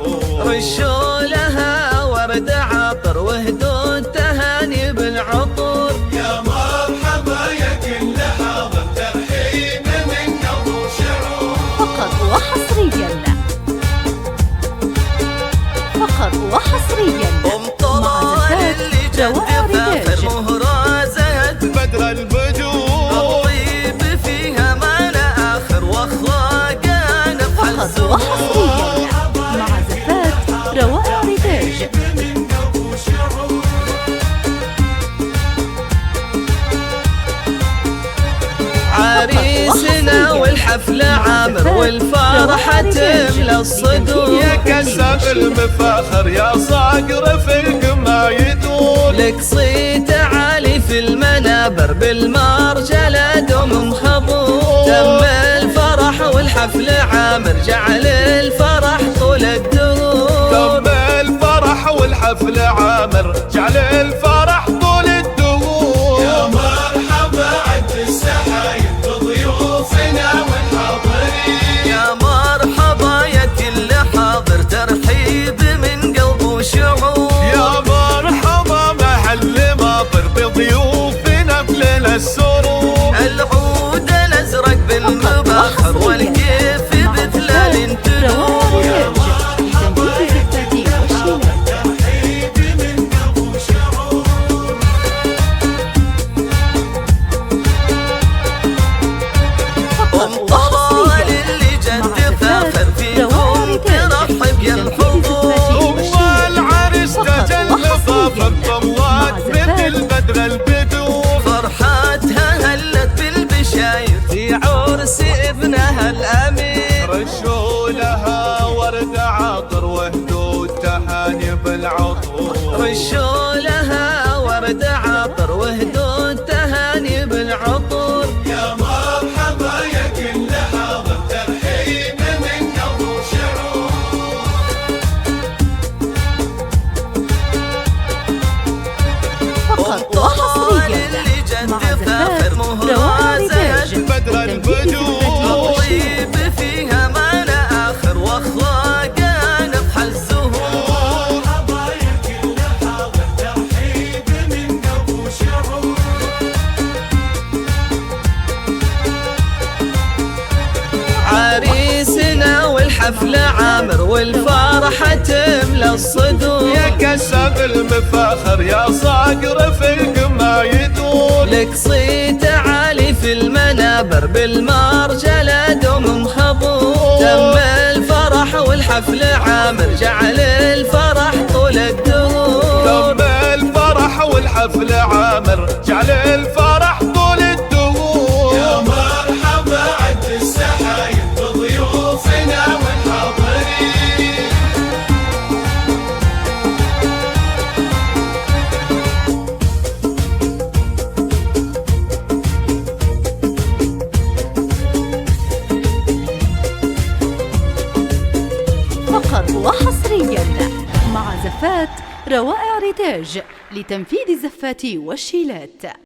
بالعطور. رشوا لها ورد عطر وهدوا التهاني بالعطور. يا مرحبا يا كل حاضر ترحيب من قلب وشعور. فقط وحصريا أم طلال اللي جد فاخر مهرازات بدر البدور. الطيب فيها ما لا آخر واخلاقها نفح الزهور. مع زفات روائع ريتاج. عريسنا والحفلة عامر والفرحة تملى الصدور. يا كسب المفاخر يا صقر في القما يدور. لك صيت عالي في المنابر بالمرجلة دوم خبور. تم الفرح والحفلة عامر جعل الفرح طول الدهور. تم الفرح والحفلة عامر جعل الفرح طول الدهور. يا مرحبا عد السحايب بضيوفنا والحاضرين. يا مرحبا يا كل حاضر ترحيب من قلب وشعور. يا مرحبا محل ماطر بضيوفنا بليل السرور. العود الازرق بالمباخر والكيف بثلال تدور. أم طلال اللي جد فاخر فيكم ترحب يا الحضور. العرس تجل ضافر طلات مثل بدر البدور. فرحتها هلت بالبشاير في عرس ابنها الامير. رشوا لها ورد عطر وهدوا التهاني بالعطور. رشوا لها ورد عطر وهدوا التهاني بالعطور. يا مرحبا يا كل حاضر ترحيب من قلب وشعور. فقط وحصريا اللي جد مع فاخر زفات روائع ريتاج. بدر البدور. الطيب فيها ما لا آخر واخلاقها نفح الزهور. عريسنا والحفلة عامر والفرحة تملى الصدور. يا كسب المفاخر يا صقر في القما يدور. لك صيت عالي في المنابر بالمرجلة دوم خبور. تم الفرح والحفلة عامر جعل الفرح طول الدهور. تم الفرح والحفلة عامر جعل الفرح طول الدهور. يا مرحبا عد السحايب بضيوفنا والحاضرين. فقط وحصريا مع زفات روائع ريتاج لتنفيذ الزفات والشيلات.